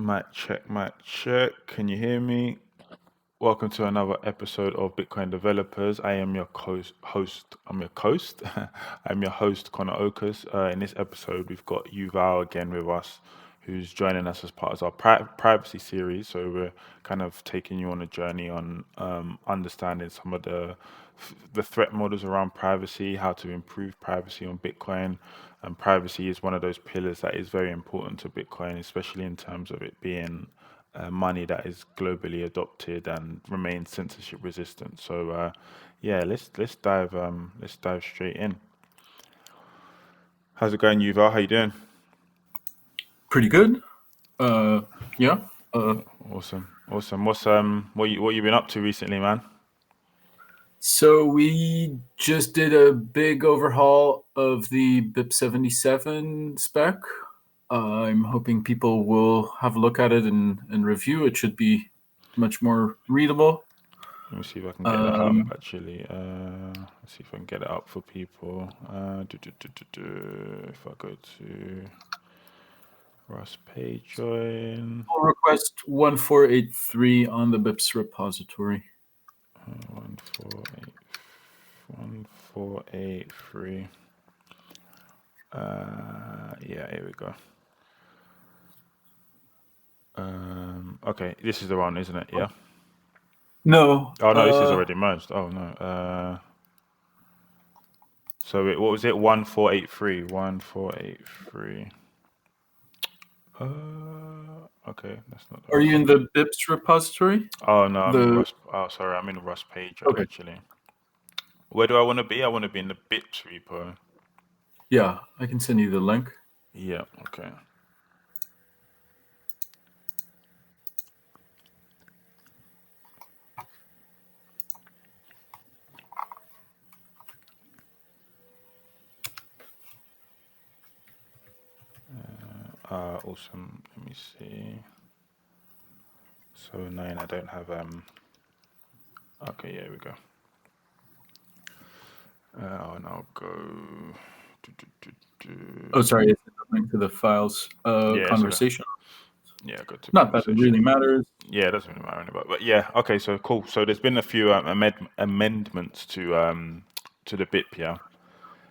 Mic check, mic check. Can you hear me? Welcome to another episode of Bitcoin Developers. I am your host. I'm your host. I'm your host, Connor Okus. In this episode, we've got Yuval again with us, who's joining us as part of our privacy series. So we're kind of taking you on a journey on understanding some of the threat models around privacy, how to improve privacy on Bitcoin. And privacy is one of those pillars that is very important to Bitcoin, especially in terms of it being money that is globally adopted and remains censorship resistant. So yeah, let's dive straight in. How's it going, Yuval? How you doing? Pretty good. Yeah. Awesome. What you been up to recently, man? So we just did a big overhaul of the BIP77 spec. I'm hoping people will have a look at it and review. It should be much more readable. Let me see if I can get that up. Actually, let's see if I can get it up for people. If I go to Ross page join. Pull request 1483 on the BIPs repository. 1483. Yeah, here we go. Okay, this is the one, isn't it? Yeah. No. Oh no, this is already merged. Oh no. So what was it? 1483. 1483. Okay, that's not. Are you in the BIPs repository? Oh no, I'm in Rust. Oh, sorry, I'm in Rust page Okay. actually. Where do I want to be? I want to be in the bits repo. Yeah, I can send you the link. Yeah. Okay. Awesome. Let me see. So 9. I don't have Okay, here we go. And I'll go. Oh, sorry, it's a link to the files conversation. Yeah, go to not that it really matters. Yeah, it doesn't really matter anymore. But yeah, okay, so cool. So there's been a few amendments to the BIP, yeah.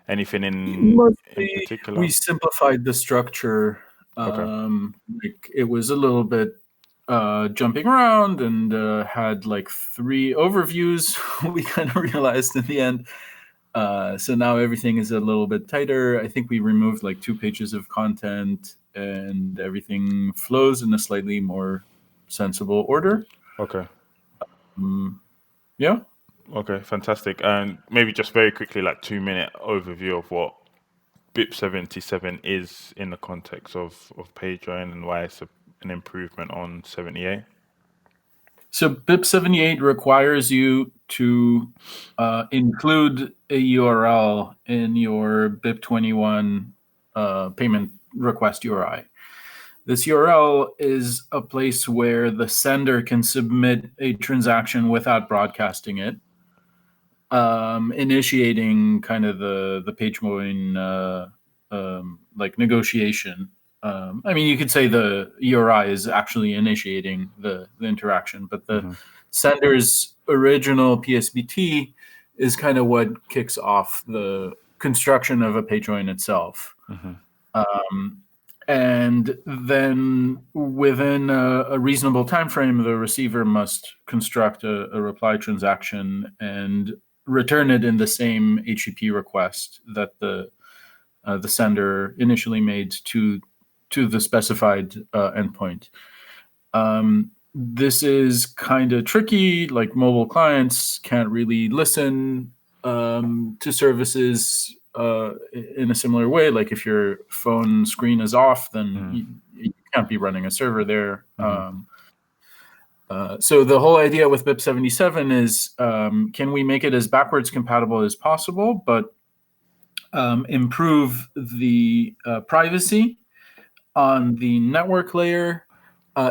Anything in particular? We simplified the structure. Like it was a little bit jumping around and had like 3 overviews. We kind of realized in the end. So now everything is a little bit tighter. I think we removed like 2 pages of content, and everything flows in a slightly more sensible order. Okay. Yeah. Okay, fantastic. And maybe just very quickly, like 2-minute overview of what BIP77 is in the context of PageJoin and why it's an improvement on 78. So BIP78 requires you to include a URL in your BIP21 payment request URI. This URL is a place where the sender can submit a transaction without broadcasting it, initiating kind of the PageJoin like negotiation. I mean, you could say the URI is actually initiating the interaction, but the sender's original PSBT is kind of what kicks off the construction of a PageJoin itself. And then within a reasonable time frame, the receiver must construct a reply transaction and return it in the same HTTP request that the sender initially made to the specified endpoint. This is kind of tricky. Like mobile clients can't really listen to services in a similar way. Like if your phone screen is off, then you can't be running a server there. So the whole idea with BIP77 is, can we make it as backwards compatible as possible, but improve the privacy on the network layer,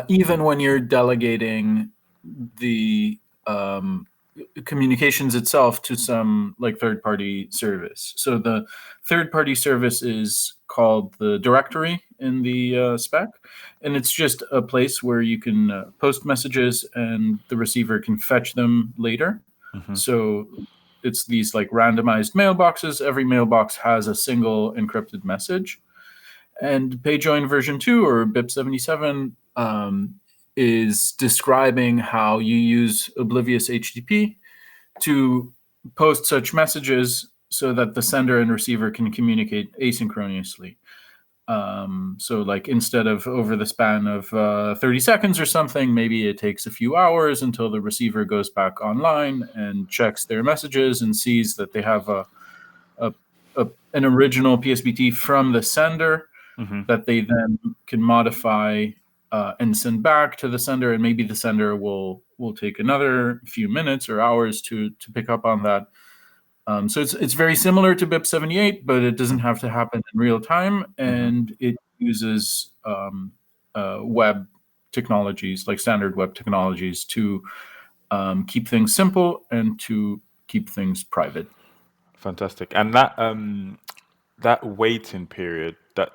even when you're delegating the communications itself to some like third-party service. So the third-party service is called the directory in the spec, and it's just a place where you can post messages and the receiver can fetch them later. Mm-hmm. So it's these like randomized mailboxes. Every mailbox has a single encrypted message. And PageJoin version 2 or BIP77 is describing how you use oblivious HTTP to post such messages so that the sender and receiver can communicate asynchronously. So like instead of over the span of 30 seconds or something, maybe it takes a few hours until the receiver goes back online and checks their messages and sees that they have a, an original PSBT from the sender Mm-hmm. that they then can modify and send back to the sender, and maybe the sender will take another few minutes or hours to pick up on that. So it's very similar to BIP78, but it doesn't have to happen in real time, Mm-hmm. and it uses web technologies like standard web technologies to keep things simple and to keep things private. Fantastic. And that waiting period, that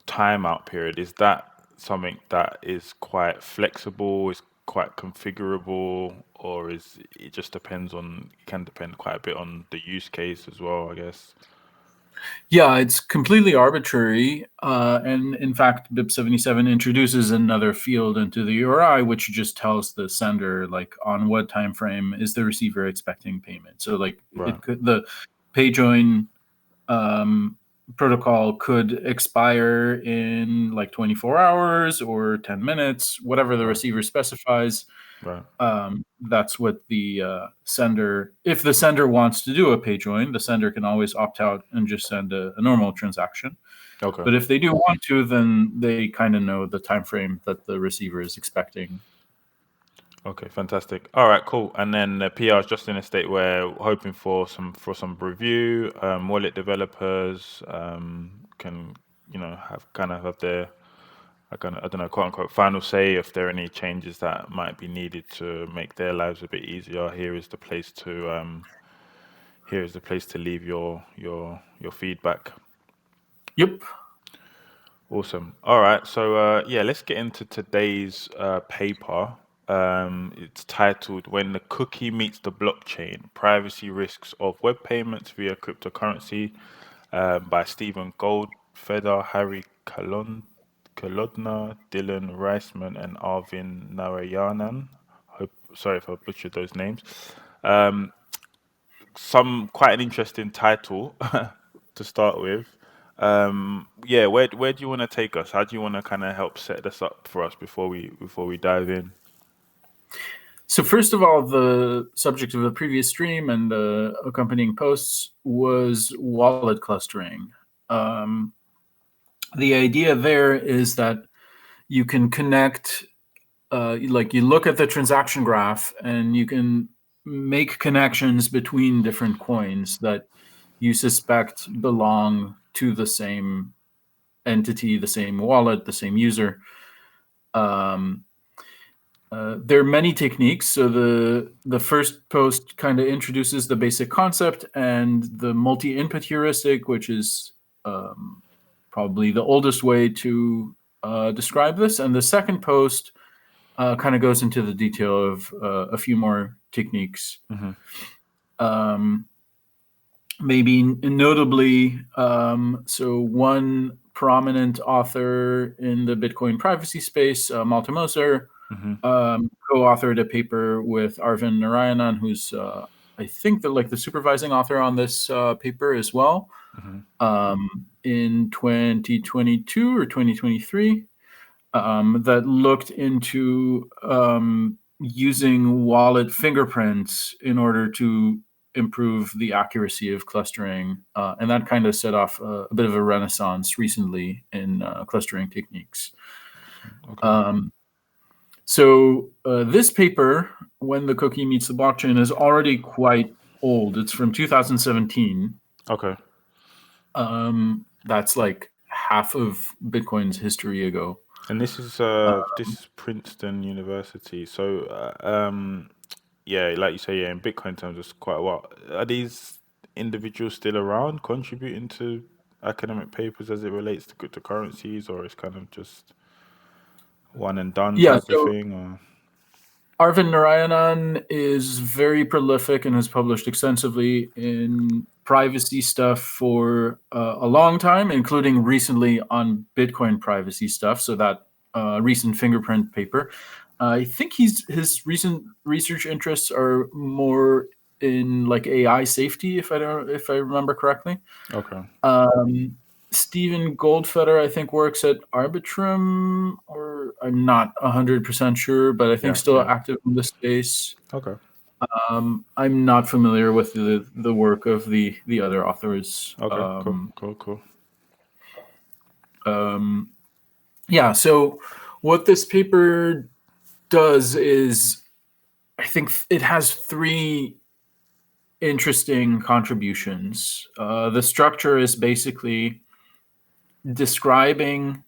timeout period, is that something that is quite flexible, is quite configurable, or is it just depends on, can depend quite a bit on the use case as well, I guess. Yeah, it's completely arbitrary. And in fact, BIP77 introduces another field into the URI, which just tells the sender, like, on what time frame is the receiver expecting payment. So, like, Right. it could the PayJoin protocol could expire in like 24 hours or 10 minutes, whatever the Right. receiver specifies. Right. That's what the sender, if the sender wants to do a pay join, the sender can always opt out and just send a normal transaction. Okay. But if they do want to, then they kind of know the time frame that the receiver is expecting. Okay, fantastic. All right, cool. And then the PR is just in a state where we're hoping for some review. Wallet developers can have kind of have their I don't know, quote unquote final say if there are any changes that might be needed to make their lives a bit easier. Here is the place to leave your feedback. Yep. Awesome. All right. So yeah, let's get into today's paper. It's titled "When the Cookie Meets the Blockchain: Privacy Risks of Web Payments via Cryptocurrency," by Stephen Goldfeder, Harry Kolodner, Dylan Reisman, and Arvin Narayanan. Sorry if I butchered those names. Um, some quite an interesting title to start with. Yeah, where do you want to take us? How do you want to kind of help set this up for us before we dive in? So first of all, the subject of the previous stream and the accompanying posts was wallet clustering. Um, the idea there is that you can connect, like you look at the transaction graph and you can make connections between different coins that you suspect belong to the same entity, the same wallet, the same user. Um, there are many techniques. So the first post kind of introduces the basic concept and the multi-input heuristic, which is probably the oldest way to describe this. And the second post kind of goes into the detail of a few more techniques. Hmm. Um, maybe notably, so one prominent author in the Bitcoin privacy space, Malte Moser, Hmm. co-authored a paper with Arvin Narayanan, who's I think the supervising author on this paper as well, Hmm. in 2022 or 2023, that looked into using wallet fingerprints in order to improve the accuracy of clustering. And that kind of set off a bit of a renaissance recently in clustering techniques. Okay. So this paper, When the Cookie Meets the Blockchain, is already quite old. It's from 2017. Okay. That's like half of Bitcoin's history ago. And this is Princeton University. So yeah, like you say, yeah, in Bitcoin terms, it's quite a while. Are these individuals still around contributing to academic papers as it relates to cryptocurrencies, or it's kind of just one and done Yeah, type of so thing? Or Arvind Narayanan is very prolific and has published extensively in privacy stuff for a long time, including recently on Bitcoin privacy stuff. So that recent fingerprint paper, I think his recent research interests are more in like AI safety, if I remember correctly. okay, Um, Stephen Goldfeder, I think, works at Arbitrum, or I'm not 100% sure, but I think yeah, still yeah, active in the space. okay, I'm not familiar with the work of the other authors. okay, cool, cool, cool. Um, yeah, so what this paper does is, I think it has three interesting contributions. The structure is basically describing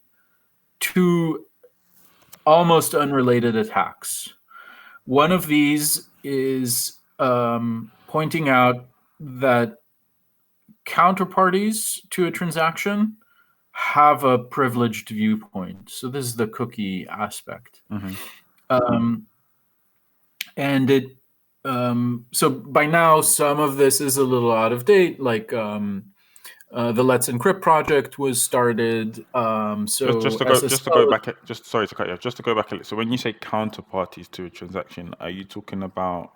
two almost unrelated attacks. One of these is pointing out that counterparties to a transaction have a privileged viewpoint. So this is the cookie aspect. Mm-hmm. Um, and it so by now some of this is a little out of date, like the Let's Encrypt project was started. So Just to go SSL. back, just sorry to cut you off, just to go back a little. So when you say counterparties to a transaction, are you talking about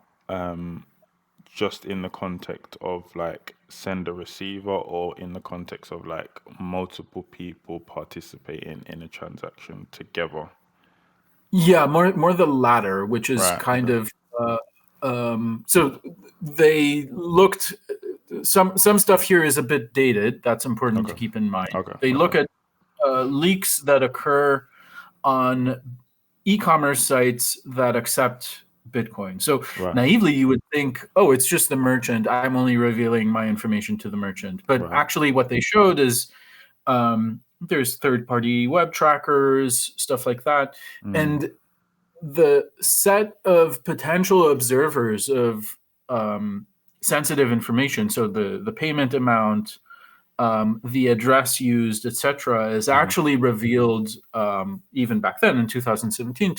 just in the context of like sender receiver, or in the context of like multiple people participating in a transaction together? Yeah, more the latter, which is Right. kind Okay. of so they looked some stuff here is a bit dated. That's important to Okay. keep in mind. Okay. They look Okay. at leaks that occur on e-commerce sites that accept Bitcoin. So Right. naively, you would think, oh, it's just the merchant. I'm only revealing my information to the merchant. But Right. actually, what they showed is there's third-party web trackers, stuff like that, Mm. and the set of potential observers of sensitive information, so the payment amount, the address used, etc., is Mm-hmm. actually revealed even back then in 2017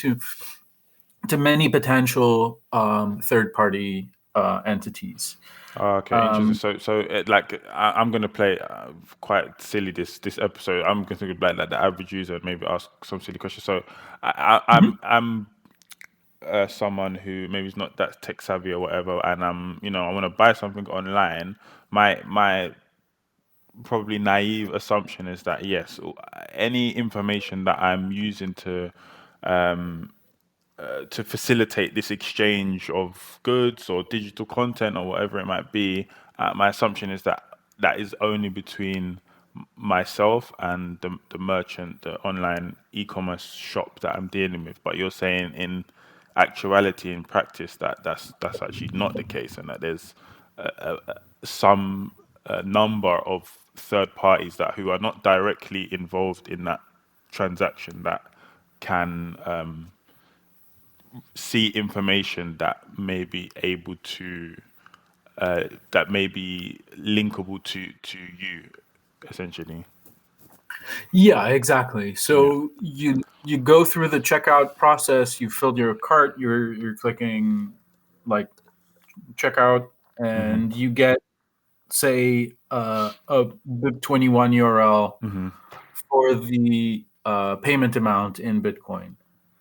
to many potential third-party entities. Okay, interesting. Um, So I'm gonna play quite silly this episode. I'm gonna think like the average user and maybe ask some silly questions. So mhm. I'm someone who maybe is not that tech savvy or whatever, and I want to buy something online. My probably naive assumption is that yes, any information that I'm using to facilitate this exchange of goods or digital content or whatever it might be, my assumption is that that is only between myself and the merchant, the online e-commerce shop that I'm dealing with. But you're saying in actuality, in practice, that's actually not the case, and that there's some number of third parties that who are not directly involved in that transaction that can see information that may be able to that may be linkable to you, essentially. Yeah, exactly. Yeah. So you go through the checkout process. You filled your cart. You're clicking like checkout, Mhm. and you get, say, a BIP21 URL Mhm. for the payment amount in Bitcoin.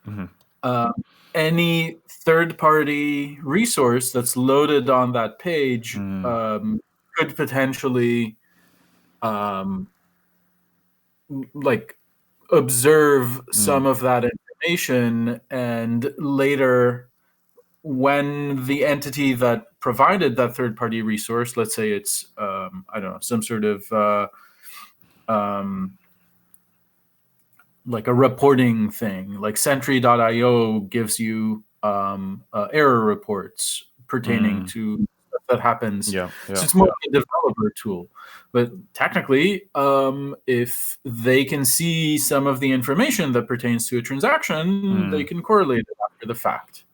Mhm. Uh, any third-party resource that's loaded on that page Mm. could potentially um, like observe Mm. some of that information, and later, when the entity that provided that third-party resource, let's say it's I don't know, some sort of um, like a reporting thing, like Sentry.io gives you error reports pertaining Mm. to stuff that happens. Yeah. So Yeah. it's more Yeah. like a developer tool. But technically, if they can see some of the information that pertains to a transaction, they Mm. can correlate it after the fact.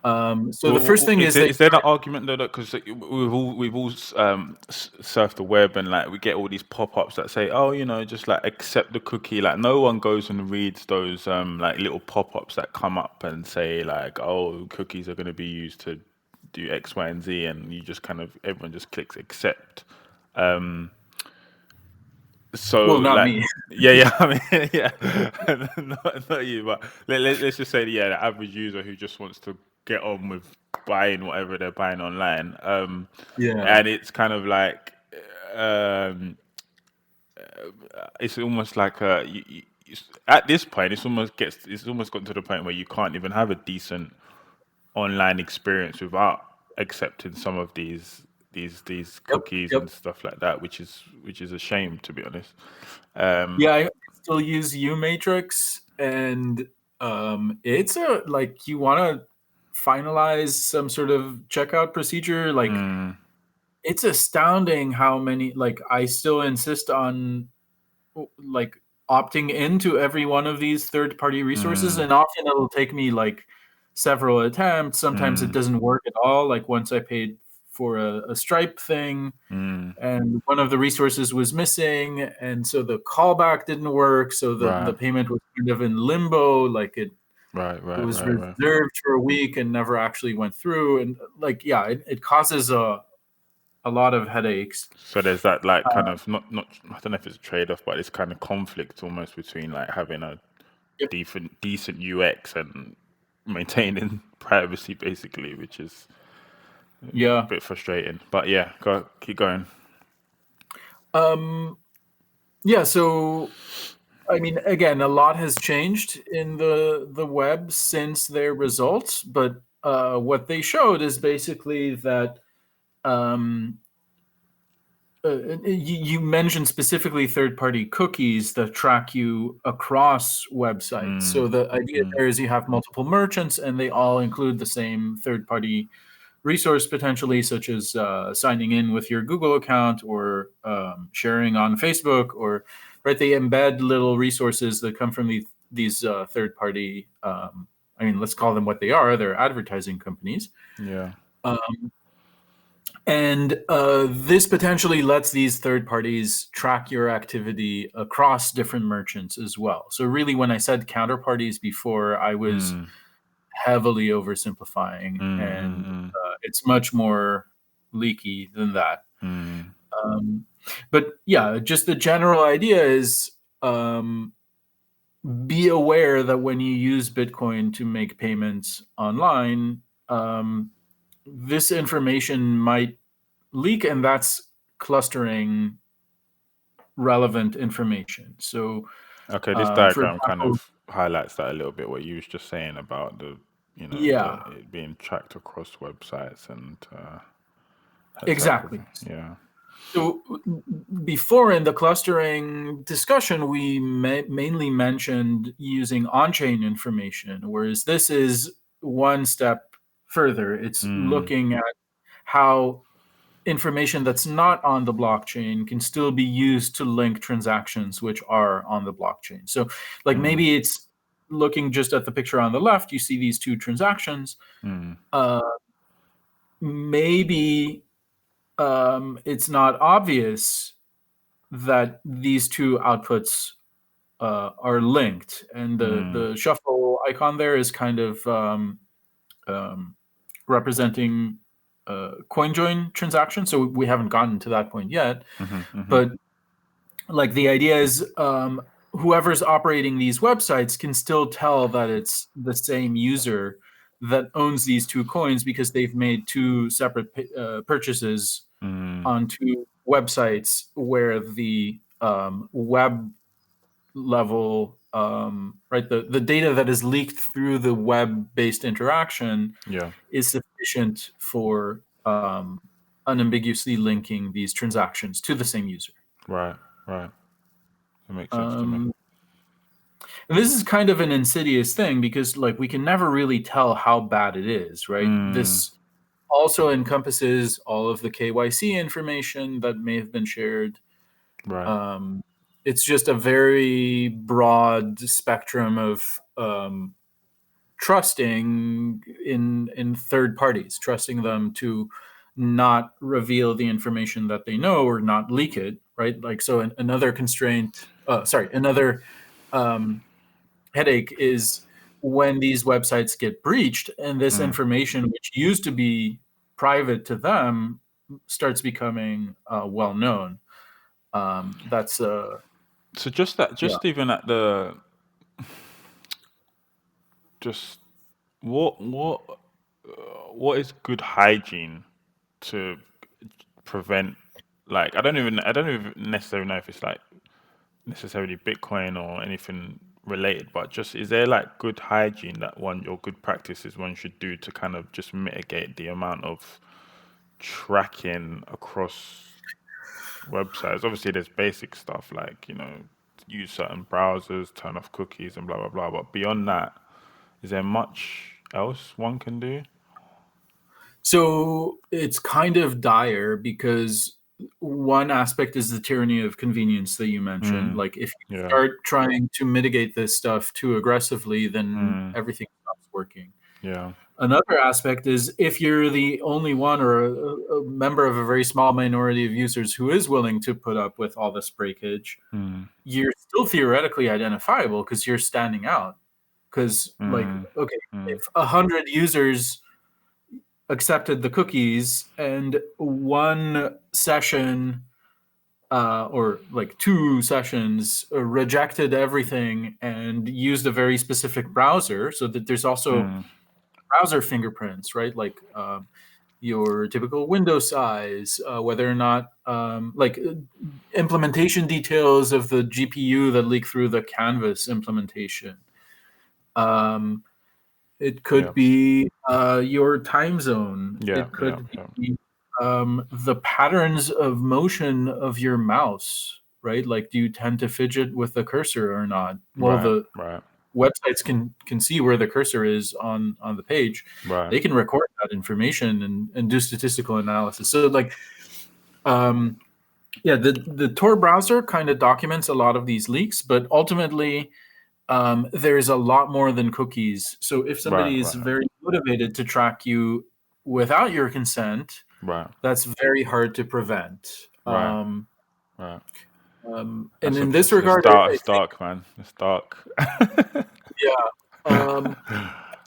So the first thing is that Is there an argument though that because we've all surfed the web and like we get all these pop-ups that say, oh, just like accept the cookie. Like no one goes and reads those like little pop-ups that come up and say like, oh, cookies are going to be used to do X, Y, and Z, and you just kind of everyone just clicks accept. Um, so well, not like me. yeah, I mean yeah, not you, but let's just say yeah, the average user who just wants to get on with buying whatever they're buying online, Yeah. and it's kind of like um, it's almost like at this point it's almost gotten to the point where you can't even have a decent online experience without accepting some of these Yep. cookies Yep. and stuff like that, which is a shame to be honest. Yeah, I still use U Matrix, and it's a like you want to finalize some sort of checkout procedure. Like Mm, it's astounding how many. Like I still insist on like opting into every one of these third-party resources, mm, and often it'll take me like several attempts. Sometimes it mm, doesn't work at all. Like once I paid for a Stripe thing, mm. and one of the resources was missing, and so the callback didn't work, so the Right, payment was kind of in limbo, like right, it right, was right, right. reserved for a week and never actually went through, and like yeah, it causes a lot of headaches. So there's that like kind uh, of not I don't know if it's a trade-off, but it's kind of conflict almost between like having a yep. decent UX and maintaining privacy basically, which is a Yeah. bit frustrating. But yeah, keep going. um yeah, so I mean, again, a lot has changed in the web since their results, but what they showed is basically that um, you mentioned specifically third-party cookies that track you across websites. Mm, So the idea mm, there is you have multiple merchants, and they all include the same third-party resource potentially, such as signing in with your Google account or sharing on Facebook, or right. They embed little resources that come from these third-party. I mean, let's call them what they are. They're advertising companies. yeah. Um, and this potentially lets these third parties track your activity across different merchants as well. So, really, when I said counterparties before, I was Mm, heavily oversimplifying, and mm, it's much more leaky than that. mm, Um, but yeah, just the general idea is um, be aware that when you use Bitcoin to make payments online, um, this information might leak, and that's clustering relevant information. So, okay, this for diagram kind example, of highlights that a little bit. What you was just saying about the yeah, it being tracked across websites and that type of exactly. thing. Yeah. So, before in the clustering discussion, we mainly mentioned using on-chain information, whereas this is one step further. It's Mm, looking at how information that's not on the blockchain can still be used to link transactions which are on the blockchain. So, like mm, maybe it's looking just at the picture on the left, you see these two transactions. mm, Uh, maybe it's not obvious that these two outputs are linked, and mm, the shuffle icon there is kind of um, representing coin join transaction. So we haven't gotten to that point yet, mhm, mhm, but like the idea is whoever's operating these websites can still tell that it's the same user that owns these two coins because they've made two separate purchases mm, on two websites where the web level right, the data that is leaked through the web based interaction yeah. is sufficient for unambiguously linking these transactions to the same user. Right. Right. That makes sense to me. um, and this is kind of an insidious thing because like we can never really tell how bad it is, right? Mm, This also encompasses all of the KYC information that may have been shared. right. um, it's just a very broad spectrum of trusting in third parties, trusting them to not reveal the information that they know or not leak it, right? Like, so another constraint, another headache is when these websites get breached and this information, which used to be private to them, starts becoming well known. That's So just yeah. even at the just what is good hygiene to prevent, like, I don't even necessarily know if it's like necessarily Bitcoin or anything related, but just is there like good hygiene that one or good practices one should do to kind of just mitigate the amount of tracking across websites? Obviously, there's basic stuff like, use certain browsers, turn off cookies, and blah blah blah. But beyond that, is there much else one can do? So it's kind of dire because one aspect is the tyranny of convenience that you mentioned. Mm, Like, if you yeah. start trying to mitigate this stuff too aggressively, then Mm, everything stops working. yeah. Another aspect is if you're the only one or a member of a very small minority of users who is willing to put up with all this breakage, Mm, you're still theoretically identifiable because you're standing out. Because, like, mm, okay, mm, if 100 users accepted the cookies and one session or like two sessions rejected everything and used a very specific browser, so that there's also mm, browser fingerprints, right? Like your typical window size, whether or not implementation details of the GPU that leak through the Canvas implementation. Um, it yeah. could be your time zone. Yeah. It Yeah. could Yeah. be the patterns of motion of your mouse, right? Like, do you tend to fidget with the cursor or not? Well, Right. the Right. websites can see where the cursor is on the page. Right. They can record that information and do statistical analysis. So, like, yeah, the Tor browser kind of documents a lot of these leaks, but ultimately, there's a lot more than cookies. So if Right. somebody is Right. very motivated to track you without your consent, Right. that's very hard to prevent. Right. Right. And That's in this it's regard, dark. I It's think, dark, man. It's dark. yeah,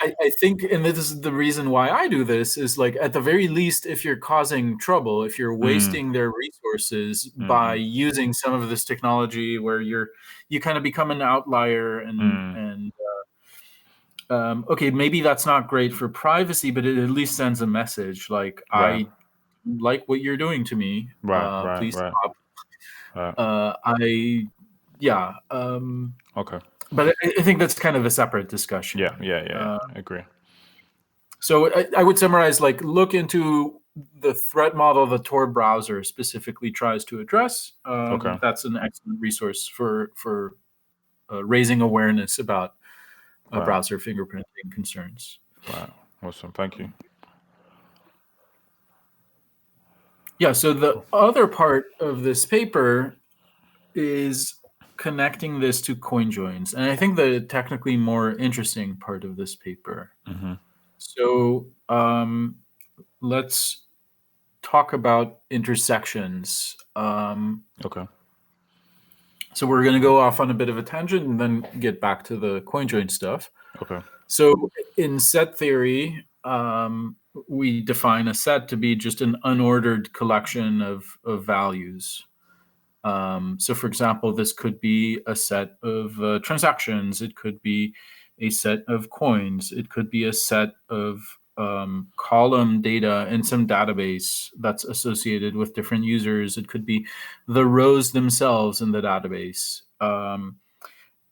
I think, and this is the reason why I do this, is like, at the very least, if you're causing trouble, if you're Mm, wasting their resources by mm, using some of this technology where you kind of become an outlier mm. and okay, maybe that's not great for privacy, but it at least sends a message like, Right. I like what you're doing to me. Right. Right. Please Right. stop. Right. I yeah, Okay. but I think that's kind of a separate Yeah. discussion. Yeah. Yeah. I agree. So I would summarize, like, look into the threat model the Tor browser specifically tries to address. Okay. That's an excellent resource for raising awareness about Right. browser fingerprinting concerns. Right. Awesome. Thank you. Yeah, so the other part of this paper is connecting this to coin joins. And I think the technically more interesting part of this paper. Mm-hmm. So let's talk about intersections. Okay. So we're going to go off on a bit of a tangent and then get back to the coin join stuff. Okay. So in set theory, we define a set to be just an unordered collection of values. So, for example, this could be a set of transactions. It could be a set of coins. It could be a set of column data in some database that's associated with different users. It could be the rows themselves in the database.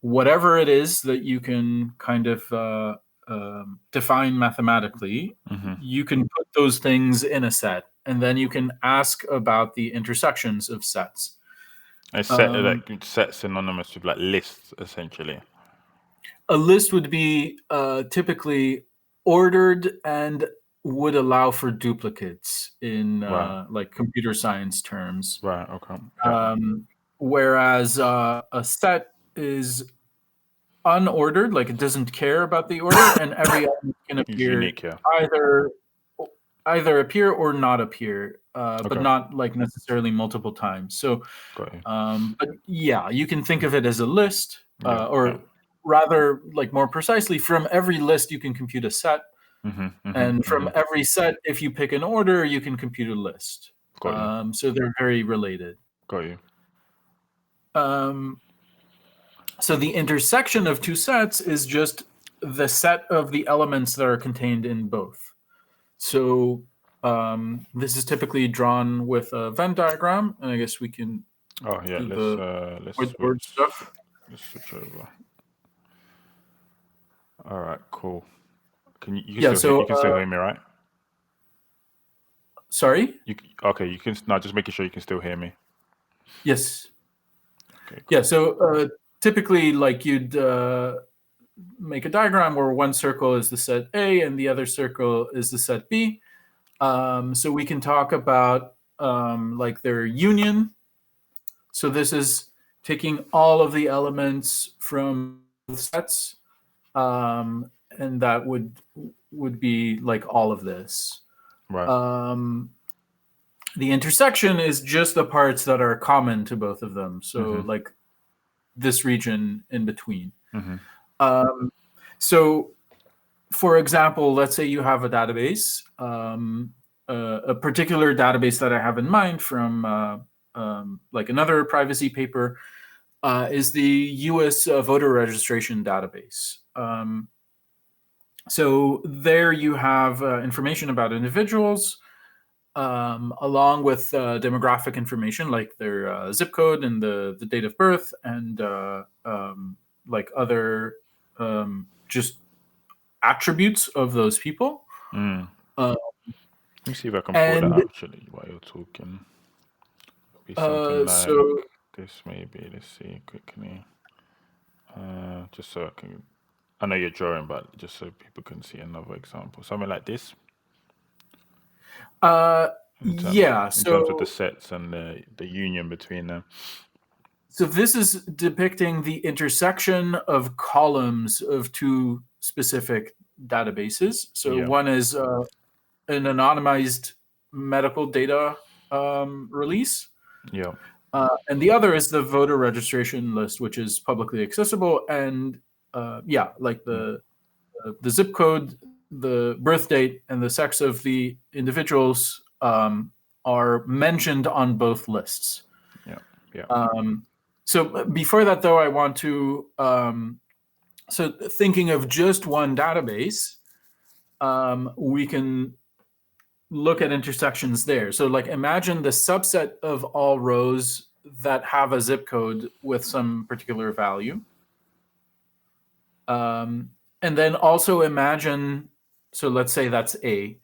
Whatever it is that you can kind of define mathematically, Mm-hmm. you can put those things in a set, and then you can ask about the intersections of sets. A set Um, like set synonymous with like lists, essentially. a list would be typically ordered and would allow for duplicates in Right. like computer science terms. Right. Okay. Yeah. Um, whereas a set is unordered, like it doesn't care about the order, and every element can It's appear unique, yeah. either appear or not appear, but Okay, not like necessarily multiple times. So, got you. but yeah, you can think of it as a list, Yeah, yeah. or rather, like more precisely, from every list you can compute a set, and from every set, if you pick an order, you can compute a list. Got you. So they're very related. Got you. Um, so the intersection of two sets is just the set of the elements that are contained in both. So this is typically drawn with a Venn diagram, and I guess we can Oh yeah, do let's the whiteboard stuff. switch over. All right, cool. You can Yeah. still hear So me, right? sorry. Okay, you can no, just making sure you can still hear me. Yes. Okay, Yeah. cool. So typically, like you'd make a diagram where one circle is the set A and the other circle is the set B. So we can talk about like their union. So this is taking all of the elements from both sets, and that would be like all of this. Right. The intersection is just the parts that are common to both of them. So like this region in between. So for example, let's say you have a database, a particular database that I have in mind from like another privacy paper is the US voter registration database. So there you have information about individuals, along with demographic information like their zip code and the date of birth, and like other just attributes of those people. Uh, Let me see if I can pull that and up actually while you're talking. Be something like so this, maybe. Let's see quickly. Just so I can. I know you're drawing, but just so people can see another example. Something like this yeah, in terms of the so sets and the union between them. so this is depicting the intersection of columns of two specific databases. So Yeah. one is an anonymized medical data release, Yeah. and the other is the voter registration list, which is publicly accessible. And yeah, like the zip code, the birth date, and the sex of the individuals are mentioned on both lists. Yeah. Yeah. So before that, though, I want to so thinking of just one database, we can look at intersections there. So like imagine the subset of all rows that have a zip code with some particular value. And then also imagine, so let's say that's A,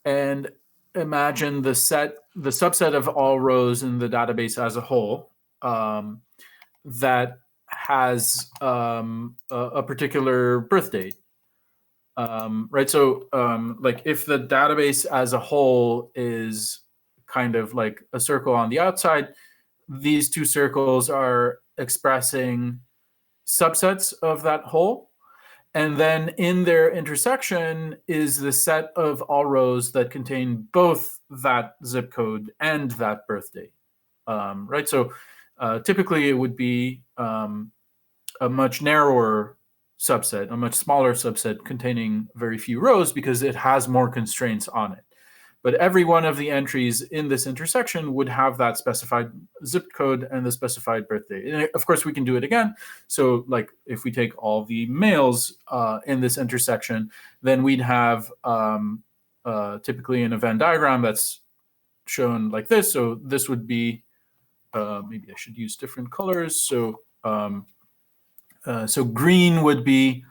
and imagine the subset of all rows in the database as a whole, that has a particular birth date. Right. So like if the database as a whole is kind of like a circle on the outside, these two circles are expressing subsets of that whole. And then in their intersection is the set of all rows that contain both that zip code and that birth date. Right. So typically it would be a much narrower subset, a much smaller subset containing very few rows because it has more constraints on it. But every one of the entries in this intersection would have that specified zip code and the specified birthday. And of course, we can do it again. So like if we take all the males in this intersection, then we'd have typically in a Venn diagram that's shown like this. So this would be, maybe I should use different colors. So green would be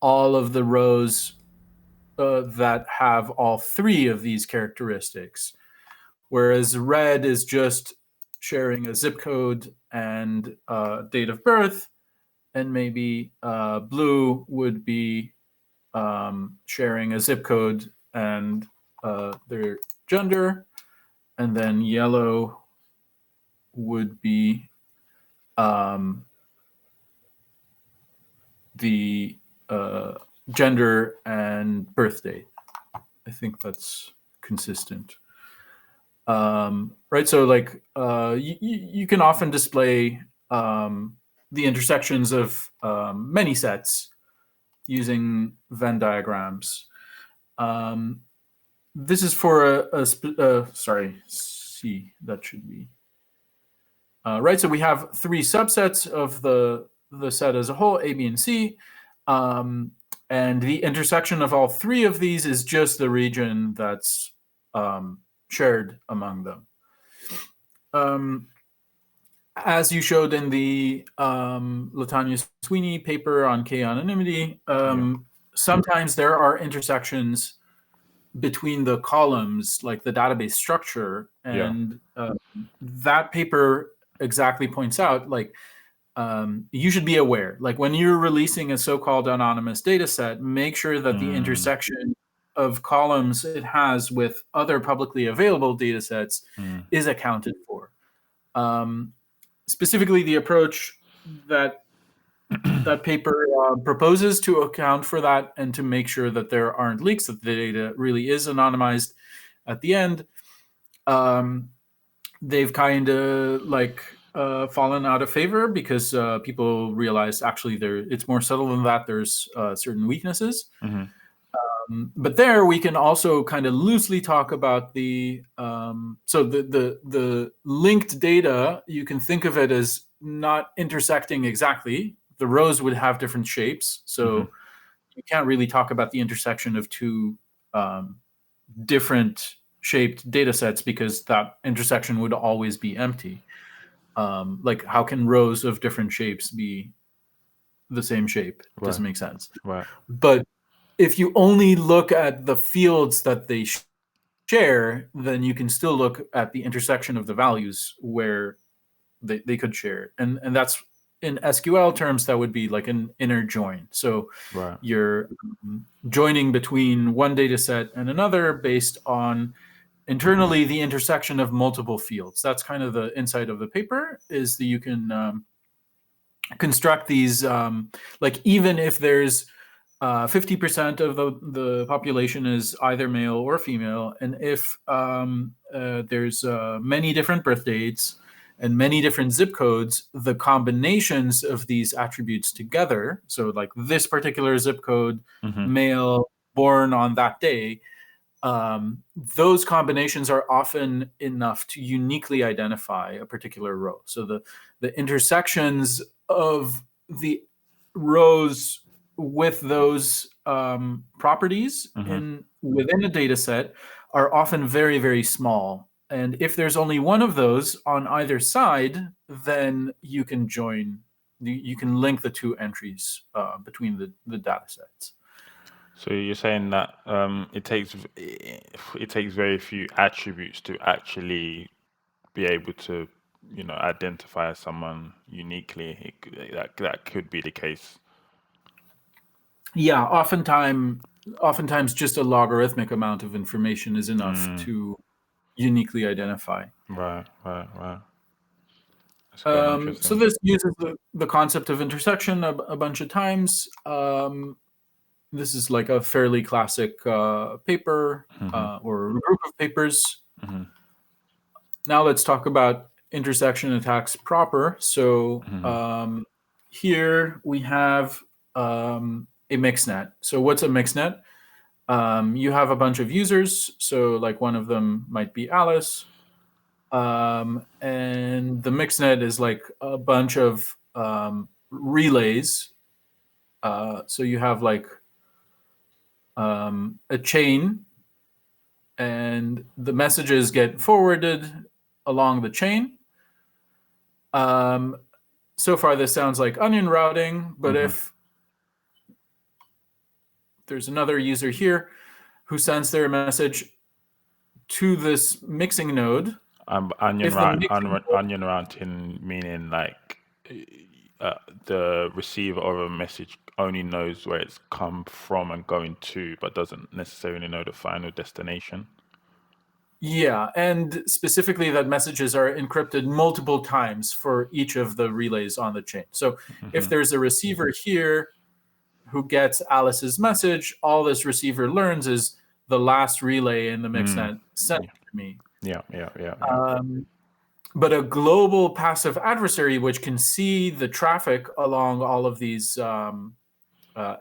all of the rows that have all three of these characteristics, whereas red is just sharing a zip code and date of birth, and maybe blue would be sharing a zip code and their gender, and then yellow would be the gender and birth date. I think that's consistent. Right. So like you can often display the intersections of many sets using Venn diagrams. This is for sorry, C, that should be. Right, so we have three subsets of the set as a whole, A, B, and C. And the intersection of all three of these is just the region that's shared among them. As you showed in the Latanya-Sweeney paper on k-anonymity, sometimes there are intersections between the columns, like the database structure, and that paper exactly points out, like, you should be aware, like when you're releasing a so-called anonymous data set, make sure that the intersection of columns it has with other publicly available data sets is accounted for. Specifically, the approach that that paper proposes to account for that and to make sure that there aren't leaks, that the data really is anonymized at the end. They've kind of like fallen out of favor because people realize actually it's more subtle than that. There's certain weaknesses. But there we can also kind of loosely talk about the the linked data. You can think of it as not intersecting exactly. The rows would have different shapes, so you can't really talk about the intersection of two different shaped data sets because that intersection would always be empty. Like, how can rows of different shapes be the same shape? Doesn't make sense. But if you only look at the fields that they share, then you can still look at the intersection of the values where they could share. And that's, in SQL terms, that would be like an inner join. So you're joining between one data set and another based on internally the intersection of multiple fields. That's kind of the insight of the paper, is that you can construct these, like even if there's 50% of the population is either male or female, and if there's many different birth dates and many different zip codes, the combinations of these attributes together, so like this particular zip code, male, born on that day, those combinations are often enough to uniquely identify a particular row. So the intersections of the rows with those properties within a data set are often very, very small. And if there's only one of those on either side, then you can link the two entries between the data sets. So you're saying that it takes very few attributes to actually be able to, identify someone uniquely. That could be the case. Yeah, oftentimes just a logarithmic amount of information is enough to uniquely identify. Right. That's quite interesting. So this uses the concept of intersection a bunch of times. This is like a fairly classic paper or group of papers. Now let's talk about intersection attacks proper. So here we have a mixnet. So what's a mixnet? You have a bunch of users. So like one of them might be Alice. And the mixnet is like a bunch of relays. So you have like a chain, and the messages get forwarded along the chain. So far, this sounds like onion routing, but if there's another user here who sends their message to this mixing node. Onion routing meaning like the receiver of a message only knows where it's come from and going to, but doesn't necessarily know the final destination. Yeah, and specifically that messages are encrypted multiple times for each of the relays on the chain. So if there's a receiver here who gets Alice's message, all this receiver learns is the last relay in the mixnet sent Yeah. to me. Yeah. But a global passive adversary, which can see the traffic along all of these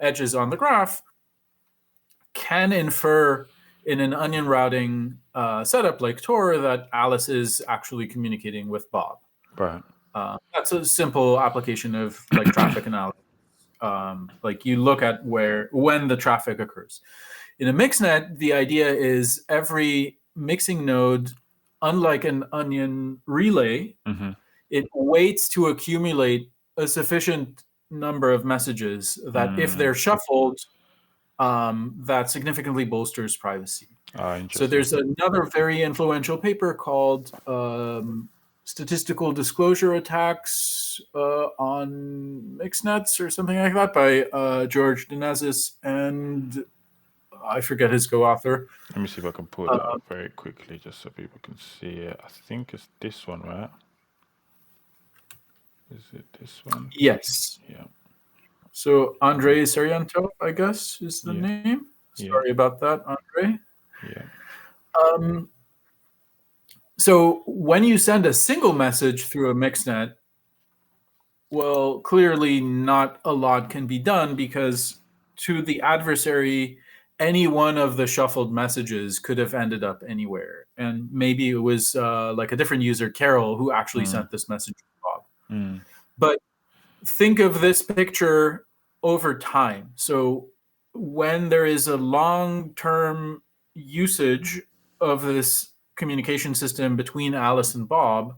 edges on the graph, can infer in an onion routing setup like Tor that Alice is actually communicating with Bob. Right. That's a simple application of like traffic analysis. Like you look at when the traffic occurs. In a mixnet, the idea is every mixing node, unlike an onion relay, it waits to accumulate a sufficient number of messages that if they're shuffled, that significantly bolsters privacy. So there's another very influential paper called Statistical Disclosure Attacks on Mixnets or something like that by George Dinazis and I forget his co-author. Let me see if I can pull that up very quickly just so people can see it. I think it's this one, right? Is it this one? Yes. Yeah. So Andrei Sariantov, I guess, is the name. Sorry about that, Andrei. Yeah. So when you send a single message through a mixnet, well, clearly not a lot can be done because to the adversary, any one of the shuffled messages could have ended up anywhere. And maybe it was like a different user, Carol, who actually sent this message to Bob. But think of this picture over time. So when there is a long-term usage of this communication system between Alice and Bob,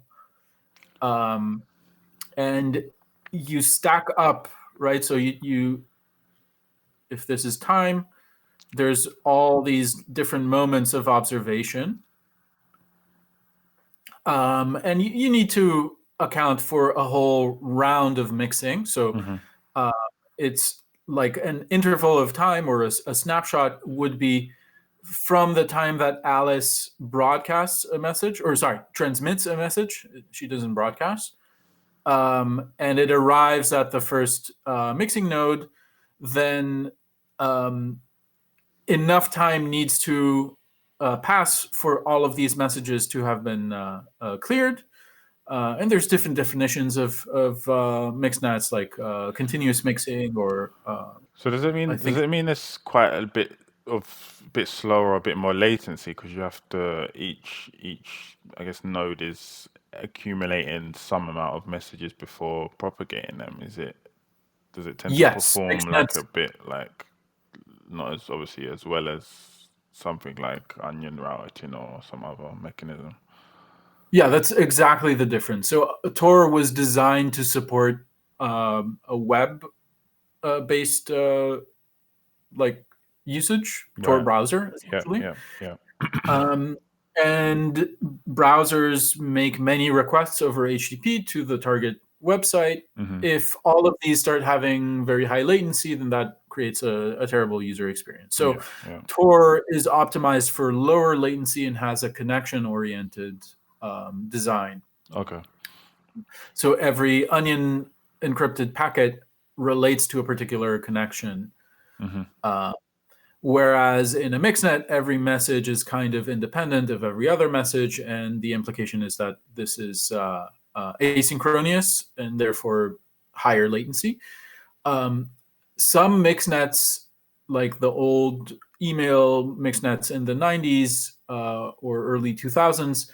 and you stack up, right? So you if this is time, there's all these different moments of observation. And you need to account for a whole round of mixing. So it's like an interval of time or a snapshot would be from the time that Alice broadcasts a message, or sorry, transmits a message. She doesn't broadcast. And it arrives at the first mixing node, then enough time needs to pass for all of these messages to have been cleared. And there's different definitions of mixed nets, like continuous mixing or. So does it mean it's quite a bit slower or a bit more latency because you have to each I guess node is accumulating some amount of messages before propagating them? Does it tend to perform like a bit like not as obviously as well as something like onion routing or some other mechanism? Yeah, that's exactly the difference. So Tor was designed to support a web based like usage, Tor browser essentially. Yeah. And browsers make many requests over HTTP to the target website. If all of these start having very high latency, then that creates a terrible user experience. So Tor is optimized for lower latency and has a connection-oriented design. Okay. So every onion encrypted packet relates to a particular connection. Whereas in a mixnet, every message is kind of independent of every other message, and the implication is that this is asynchronous and therefore higher latency. Some mixnets, like the old email mixnets in the 90s or early 2000s,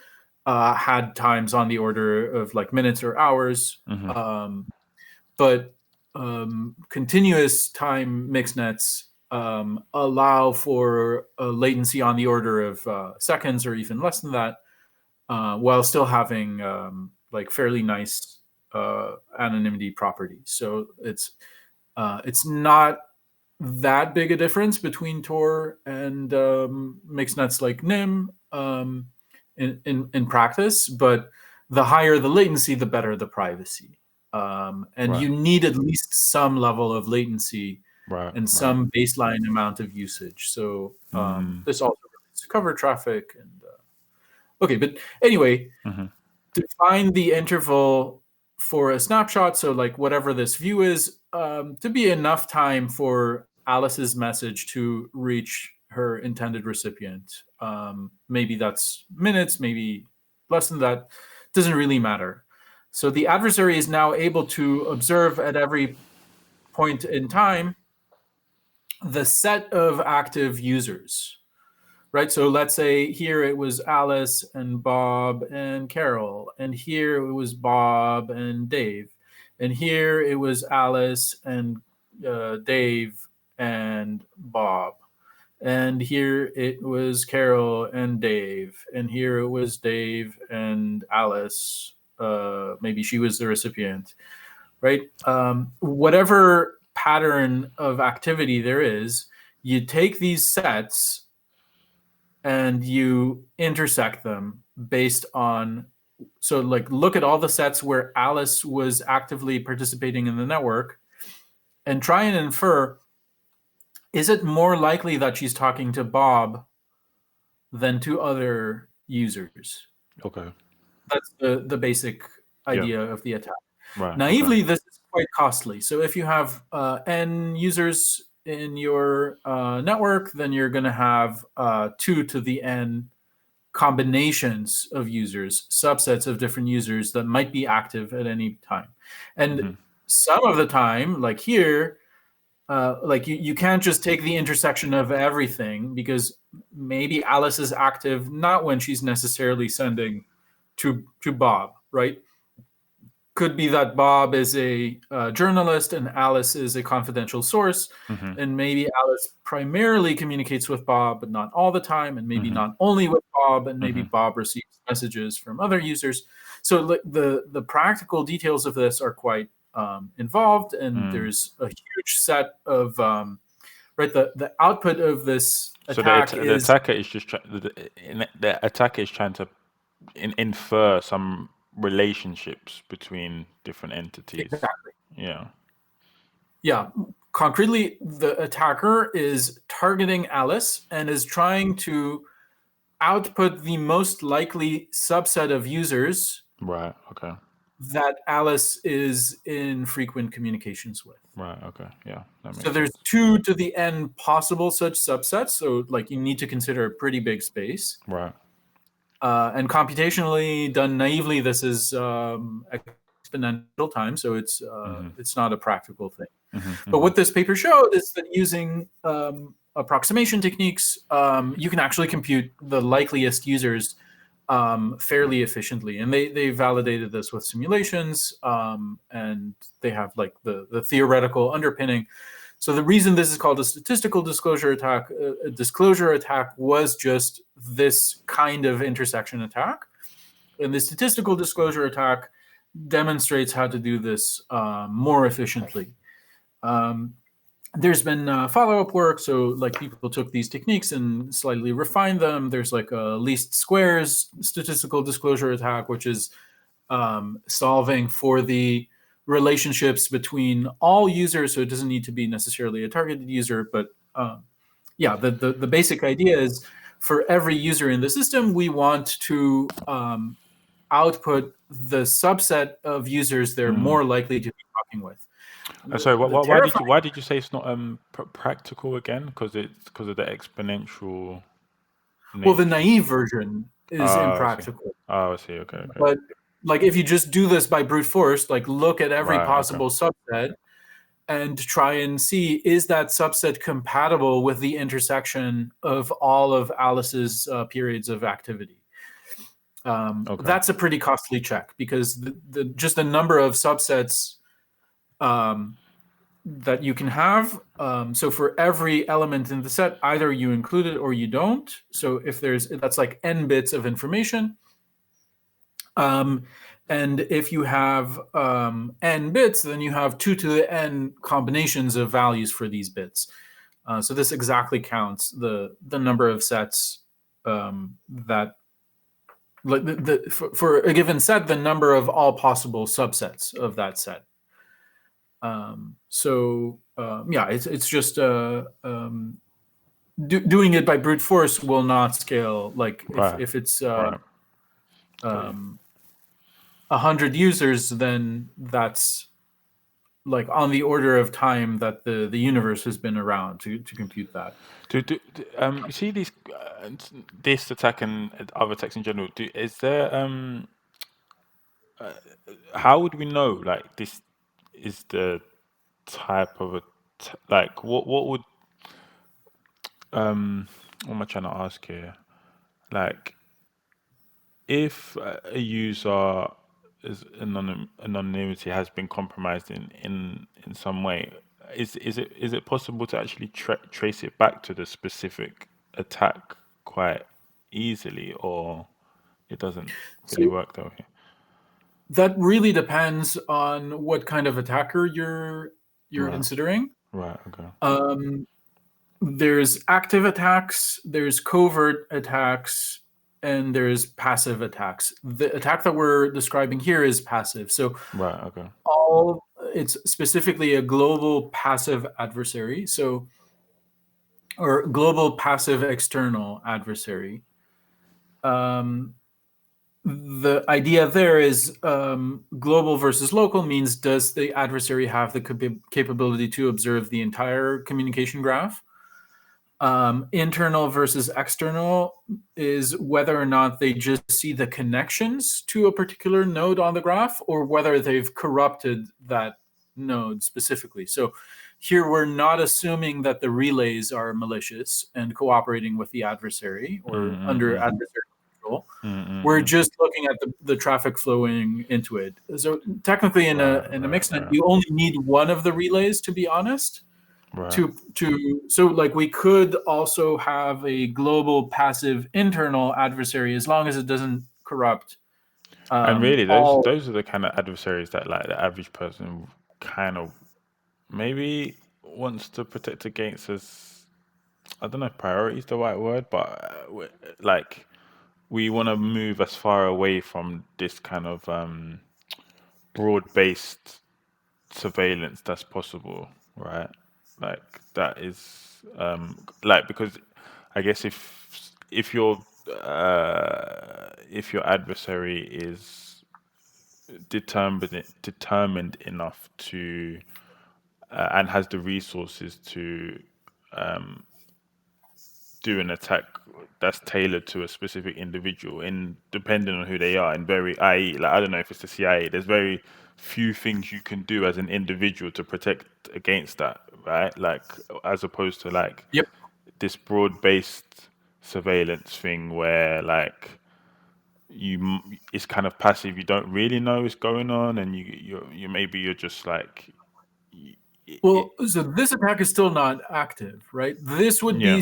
had times on the order of like minutes or hours. But continuous time mixnets allow for a latency on the order of seconds or even less than that, while still having like fairly nice anonymity properties. So it's not that big a difference between Tor and mixnets like NIM in practice, but the higher the latency, the better the privacy. And you need at least some level of latency and some baseline amount of usage. So this also relates to cover traffic. And okay, but anyway, define the interval for a snapshot. So like whatever this view is, to be enough time for Alice's message to reach her intended recipient. Maybe that's minutes, maybe less than that. Doesn't really matter. So the adversary is now able to observe at every point in time the set of active users, right? So let's say here it was Alice and Bob and Carol, and here it was Bob and Dave, and here it was Alice and Dave and Bob, and here it was Carol and Dave, and here it was Dave and Alice. Maybe she was the recipient, right? Whatever pattern of activity there is, you take these sets and you intersect them based on, so like look at all the sets where Alice was actively participating in the network and try and infer, is it more likely that she's talking to Bob than to other users? Okay. That's the basic idea of the attack. Right. Naively, this is quite costly. So if you have n users in your network, then you're going to have 2 to the n combinations of users, subsets of different users that might be active at any time. And some of the time, like here, like you can't just take the intersection of everything, because maybe Alice is active not when she's necessarily sending to Bob, right? Could be that Bob is a journalist and Alice is a confidential source, and maybe Alice primarily communicates with Bob, but not all the time, and maybe not only with Bob, and maybe Bob receives messages from other users. So the practical details of this are quite involved, and there's a huge set of right. The output of this attack the attacker is just the attacker is trying to infer some relationships between different entities. Exactly. Yeah. Concretely, the attacker is targeting Alice and is trying to output the most likely subset of users. Right. Okay. That Alice is in frequent communications with. Right. Okay. Yeah. That makes So there's sense. 2 to the n possible such subsets. So like you need to consider a pretty big space. Right. And computationally done naively, this is exponential time, so it's not a practical thing. But what this paper showed is that using approximation techniques, you can actually compute the likeliest users fairly efficiently, and they validated this with simulations, and they have like the theoretical underpinning. So the reason this is called a statistical disclosure attack, a disclosure attack, was just this kind of intersection attack, and the statistical disclosure attack demonstrates how to do this more efficiently. There's been follow-up work, so like people took these techniques and slightly refined them. There's like a least squares statistical disclosure attack, which is solving for the relationships between all users, so it doesn't need to be necessarily a targeted user, but the basic idea is for every user in the system, we want to output the subset of users they're more likely to be talking with. Sorry, why did you say it's not practical again? Because of the exponential nature. Well, the naive version is impractical. I see. Okay. But like if you just do this by brute force, like look at every possible subset and try and see, is that subset compatible with the intersection of all of Alice's periods of activity? That's a pretty costly check, because just the number of subsets that you can have. So for every element in the set, either you include it or you don't. So if that's like n bits of information. And if you have n bits, then you have 2 to the n combinations of values for these bits. So this exactly counts the number of sets that, for a given set, the number of all possible subsets of that set. It's just doing it by brute force will not scale. Like if it's 100 users, then that's like on the order of time that the universe has been around to compute that. You see these this attack and other attacks in general. Is there how would we know like this is the type of like what would what am I trying to ask here? Like if a user is anonymity has been compromised in some way, is it possible to actually trace it back to the specific attack quite easily, or it doesn't really So work that way? that really depends on what kind of attacker you're Right, considering. right, okay, Um, there's active attacks, there's covert attacks, and there's passive attacks. The attack that we're describing here is passive. So right, okay, all it's specifically a global passive adversary. So or global passive external adversary. Um, the idea there is global versus local means does the adversary have the capability to observe the entire communication graph? Internal versus external is whether or not they just see the connections to a particular node on the graph or whether they've corrupted that node specifically. So here we're not assuming that the relays are malicious and cooperating with the adversary or under mm-mm, adversary control. We're mm-mm, just looking at the traffic flowing into it. So technically in right, a right, mixed net, right, you only need one of the relays, to be honest, right. to so like we could also have a global passive internal adversary as long as it doesn't corrupt And really, those all. those are the kind of adversaries that like the average person kind of maybe wants to protect against as I don't know if priority is the right word, but like we want to move as far away from this kind of broad-based surveillance that's possible, right? Like that is like because I guess if your adversary is determined enough to and has the resources to do an attack that's tailored to a specific individual and depending on who they are and very i.e. like I don't know if it's the CIA, there's very few things you can do as an individual to protect against that, right? Like as opposed to like Yep. this broad-based surveillance thing where like it's kind of passive, you don't really know what's going on and you maybe you're just like it, Well, so this attack is still not active, right? This would be yeah,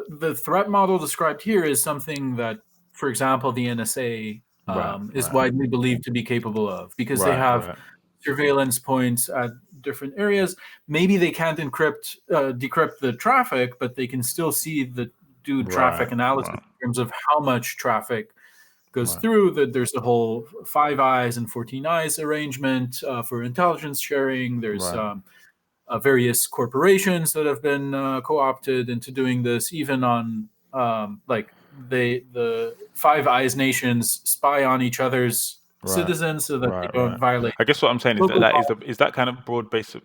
the threat model described here is something that, for example, the NSA right, is right, widely believed to be capable of because they right, have right, surveillance points at different areas. Maybe they can't decrypt the traffic, but they can still do right, traffic analysis right, in terms of how much traffic goes right, through. That there's the whole Five Eyes and 14 Eyes arrangement for intelligence sharing. There's right. various corporations that have been co-opted into doing this, even on like the Five Eyes nations spy on each other's Right, citizens so that they right, don't right. violate I guess what I'm saying is that local law. is that kind of broad base,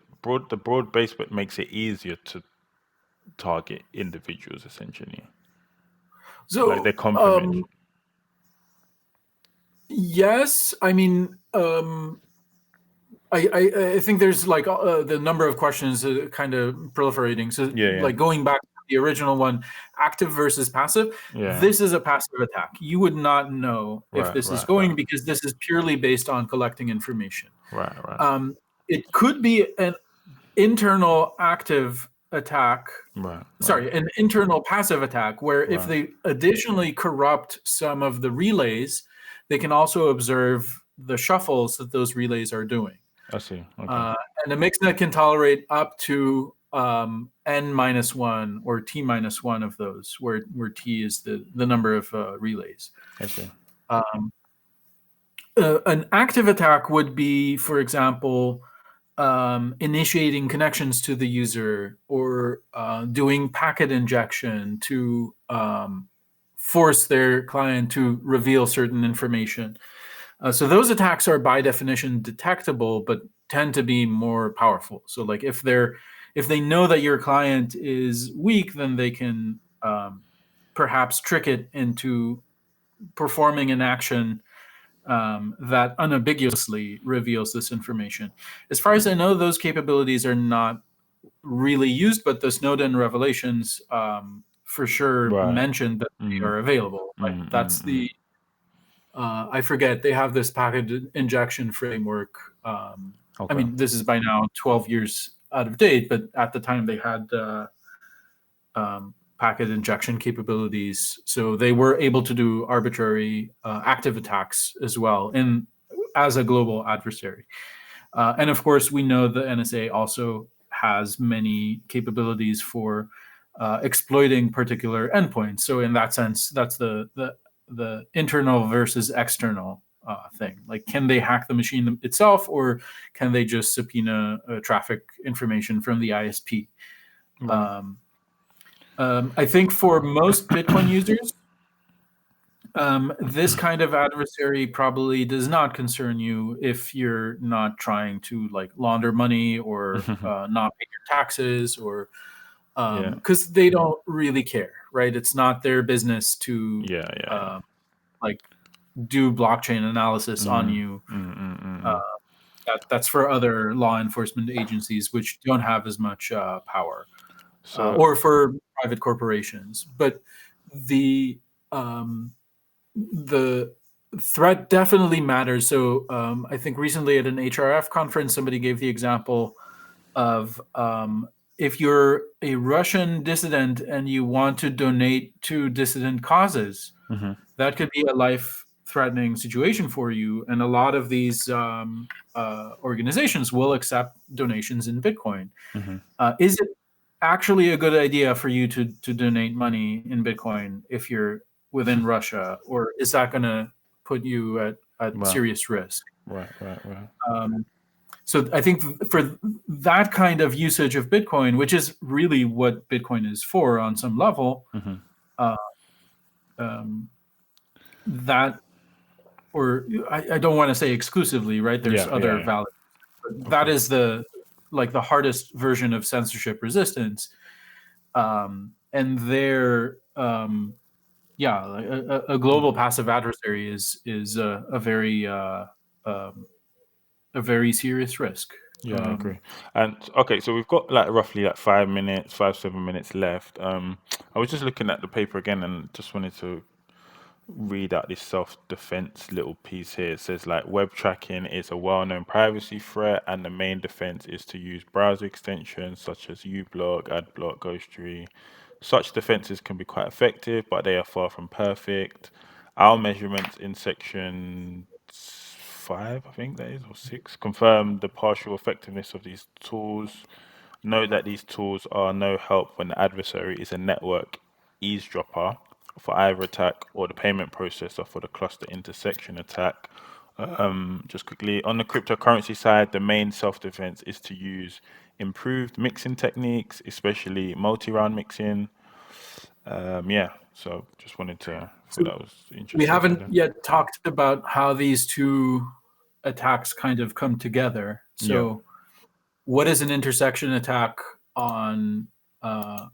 but makes it easier to target individuals essentially, like they So complement. yes, I mean I think there's like the number of questions kind of proliferating. So, Yeah, yeah, like going back to the original one, active versus passive. yeah. This is a passive attack. You would not know if Right, this is right, going right, because this is purely based on collecting information. right, right, Um, it could be an internal active attack. right, right, Sorry, an internal passive attack where if right. they additionally corrupt some of the relays, they can also observe the shuffles that those relays are doing. I see. Okay, Uh, and a mixnet can tolerate up to n minus one or t minus one of those, where t is the number of relays. I see. Um, an active attack would be, for example, initiating connections to the user or doing packet injection to force their client to reveal certain information. So those attacks are by definition detectable, but tend to be more powerful. So like if they know that your client is weak, then they can perhaps trick it into performing an action that unambiguously reveals this information. As far as I know, those capabilities are not really used, but the Snowden revelations for sure Right. mentioned that they are available. Like that's Mm. the I forget, they have this packet injection framework. I Okay. mean, this is by now 12 years out of date, but at the time they had packet injection capabilities, so they were able to do arbitrary active attacks as well, in as a global adversary. And of course, we know the NSA also has many capabilities for exploiting particular endpoints. So in that sense, that's the internal versus external thing. Like, can they hack the machine itself, or can they just subpoena traffic information from the ISP? Right. Um, I think for most Bitcoin users, this kind of adversary probably does not concern you if you're not trying to like launder money or not pay your taxes, or Yeah. because they don't really care, right? It's not their business to Yeah. Yeah. Yeah. like do blockchain analysis on Mm. you. Mm. Mm. Mm. Uh, Mm. that's for other law enforcement agencies which don't have as much power, So. or for private corporations. But the um, the threat definitely matters. So I think recently at an HRF conference, somebody gave the example of if you're a Russian dissident and you want to donate to dissident causes, Mhm. that could be a life-threatening situation for you. And a lot of these organizations will accept donations in Bitcoin. Mhm. Is it actually a good idea for you to donate money in Bitcoin if you're within Russia, or is that going to put you at Right. serious risk? Right. Right. Right. Um, so I think for that kind of usage of Bitcoin, which is really what Bitcoin is for on some level, Mhm. uh, um, that, or I don't want to say exclusively, right? There's Yeah. Yeah. other Yeah. valid, but Of that course. is the hardest version of censorship resistance. And they're yeah, like a global passive adversary is a very serious risk. Yeah, I agree. And okay, so we've got like roughly like 5 minutes, 5 7 minutes left. I was just looking at the paper again and just wanted to read out this self-defense little piece here. It says like web tracking is a well-known privacy threat, and the main defense is to use browser extensions such as uBlock, AdBlock, Ghostery. Such defenses can be quite effective, but they are far from perfect. Our measurements in section 5, I think that is, or 6, confirm the partial effectiveness of these tools. Note that these tools are no help when the adversary is a network eavesdropper for either attack or the payment processor for the cluster intersection attack. Just quickly, on the cryptocurrency side, the main self-defense is to use improved mixing techniques, especially multi-round mixing. Yeah, so just wanted to, thought So that was we interesting to haven't add in. yet talked about how these two attacks kind of come together. Yeah, So, what is an intersection attack on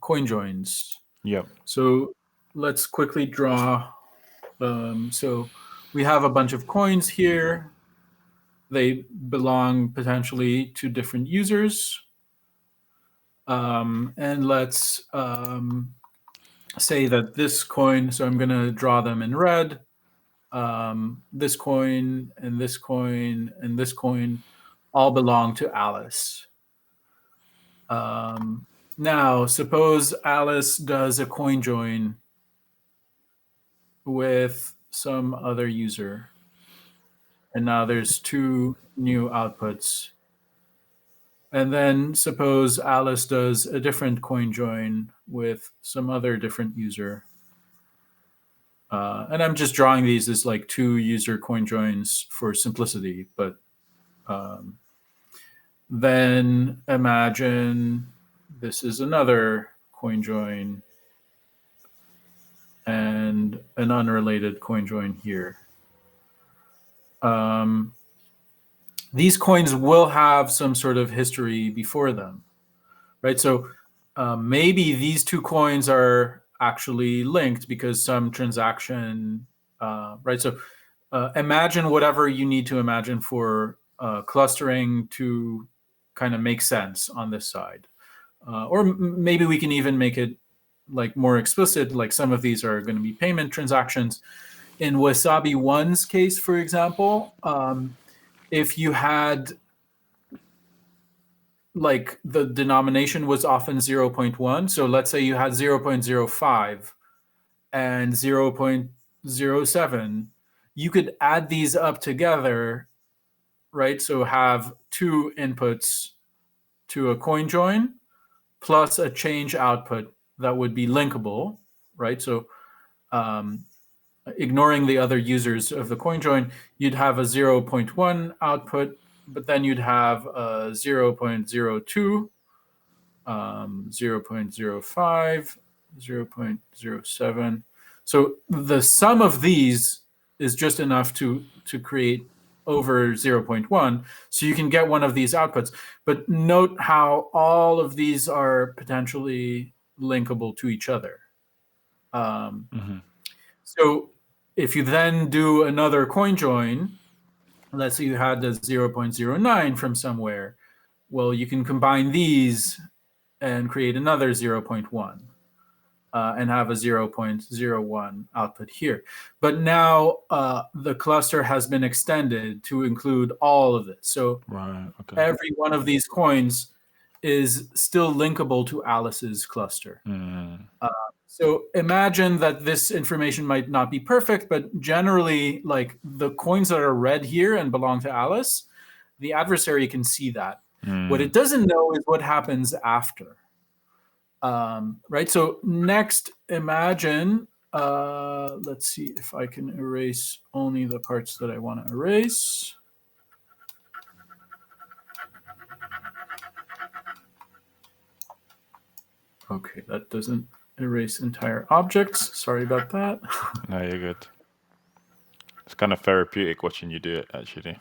coin joins? yeah, So, let's quickly draw. So, we have a bunch of coins here. They belong potentially to different users. And let's say that this coin, so I'm going to draw them in red. This coin and this coin and this coin all belong to Alice. Now, suppose Alice does a coin join with some other user, and now there's two new outputs. And then suppose Alice does a different coin join with some other different user. And I'm just drawing these as like two user coin joins for simplicity, but um, then imagine this is another coin join and an unrelated coin join here. Um, these coins will have some sort of history before them, right? So maybe these two coins are actually linked because some transaction, right? So imagine whatever you need to imagine for clustering to kind of make sense on this side. Or maybe we can even make it like more explicit, like some of these are going to be payment transactions. In Wasabi 1's case, for example, if you had like the denomination was often 0.1, so let's say you had 0.05 and 0.07, you could add these up together, right? So have two inputs to a coin join plus a change output that would be linkable, right? So ignoring the other users of the coin join, you'd have a 0.1 output, but then you'd have a 0.02, 0.05, 0.07. So the sum of these is just enough to create over 0.1. So you can get one of these outputs. But note how all of these are potentially linkable to each other. So if you then do another coin join, let's say you had the 0.09 from somewhere, well, you can combine these and create another 0.1 and have a 0.01 output here. But now the cluster has been extended to include all of this. So every one of these coins is still linkable to Alice's cluster. So imagine that this information might not be perfect, but generally, like the coins that are red here and belong to Alice, the adversary can see that. What it doesn't know is what happens after. Right. So next, imagine, let's see if I can erase only the parts that I want to erase. Okay, that doesn't erase entire objects. Sorry about that. No, you're good. It's kind of therapeutic watching you do it, actually.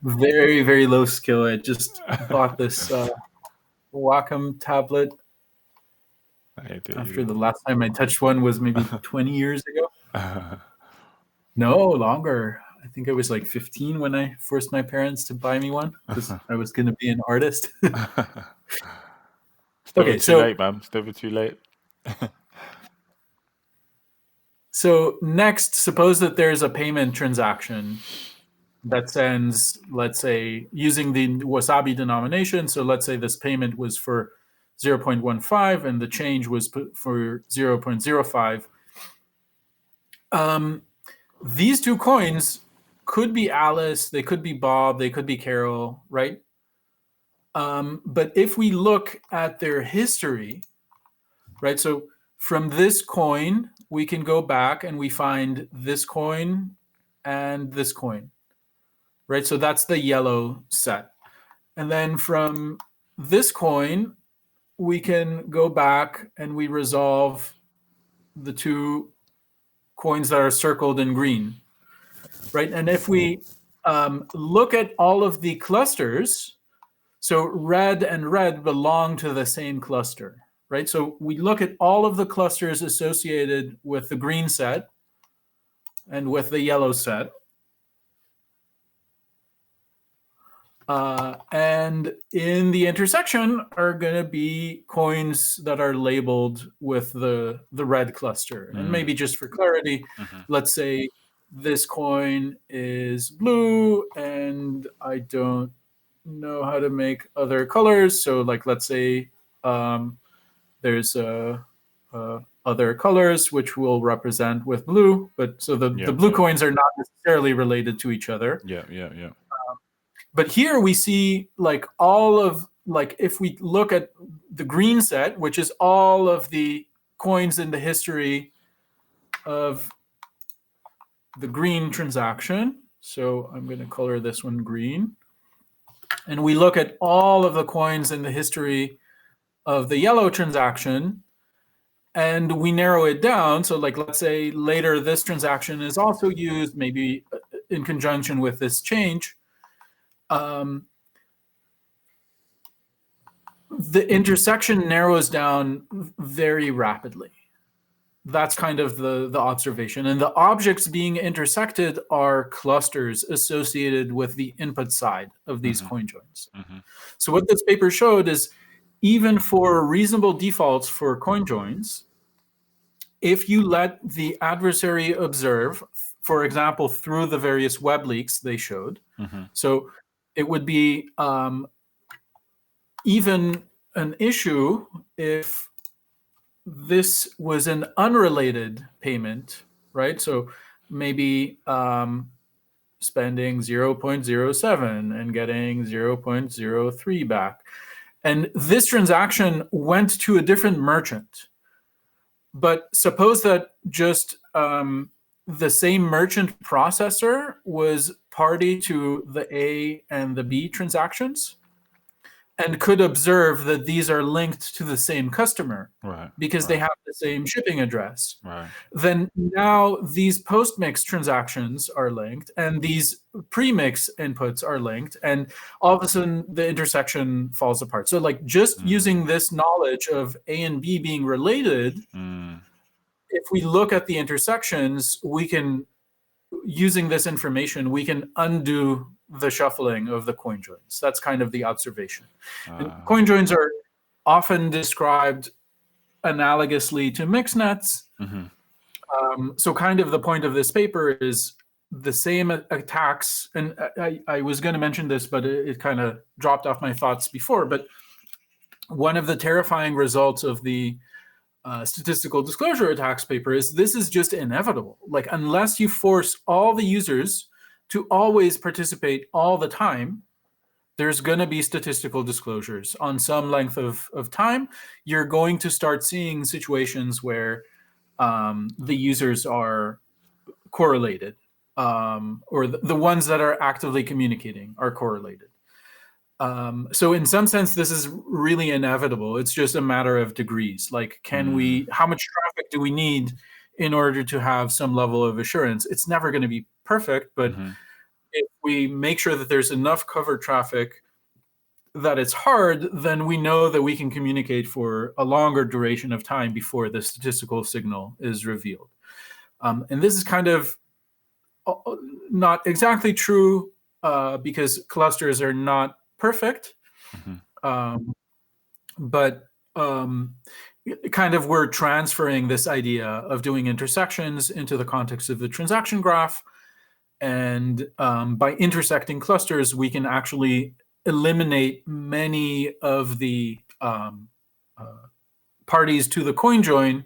Very, very low skill. I just bought this Wacom tablet after the last time I touched one was maybe 20 years ago. No, longer. I think I was like 15 when I forced my parents to buy me one because I was going to be an artist. It's never too late, man. It's never too late. So next, suppose that there's a payment transaction that sends, let's say, using the Wasabi denomination. So let's say this payment was for 0.15 and the change was for 0.05. These two coins could be Alice, they could be Bob, they could be Carol, right? But if we look at their history, right? So from this coin, we can go back and we find this coin and this coin, right? So that's the yellow set. And then from this coin, we can go back and we resolve the two coins that are circled in green, right? And if we look at all of the clusters, so red and red belong to the same cluster, right? So we look at all of the clusters associated with the green set and with the yellow set. And in the intersection are going to be coins that are labeled with the red cluster. And maybe just for clarity, let's say this coin is blue and I don't know how to make other colors. So like, let's say there's other colors which will represent with blue, but so the blue coins are not necessarily related to each other. Yeah. But here we see like all of, like if we look at the green set, which is all of the coins in the history of the green transaction. So I'm going to color this one green. And we look at all of the coins in the history of the yellow transaction. and we narrow it down. So like, let's say later this transaction is also used, maybe in conjunction with this change. The intersection narrows down very rapidly. That's kind of the observation. And the objects being intersected are clusters associated with the input side of these coin joins. So what this paper showed is even for reasonable defaults for coin joins, if you let the adversary observe, for example, through the various web leaks they showed, so it would be even an issue if this was an unrelated payment, right? So maybe spending 0.07 and getting 0.03 back. And this transaction went to a different merchant. But suppose that just the same merchant processor was party to the A and the B transactions and could observe that these are linked to the same customer, Right. because they have the same shipping address. Right. Then now these post-mix transactions are linked and these pre-mix inputs are linked, and all of a sudden the intersection falls apart. So like just using this knowledge of A and B being related, if we look at the intersections, we can, using this information, we can undo the shuffling of the coin joins. That's kind of the observation. And coin joins are often described analogously to mixed nets. So kind of the point of this paper is the same attacks, and I was going to mention this, but it kind of dropped off my thoughts before, but one of the terrifying results of the statistical disclosure attacks paper is this is just inevitable. Like, unless you force all the users to always participate all the time, there's going to be statistical disclosures on some length of time. You're going to start seeing situations where the users are correlated, or the ones that are actively communicating are correlated. So in some sense, this is really inevitable. It's just a matter of degrees. Like, how much traffic do we need in order to have some level of assurance? It's never going to be perfect, but if we make sure that there's enough covered traffic that it's hard, then we know that we can communicate for a longer duration of time before the statistical signal is revealed. And this is kind of not exactly true because clusters are not perfect, but kind of we're transferring this idea of doing intersections into the context of the transaction graph. And by intersecting clusters, we can actually eliminate many of the parties to the coin join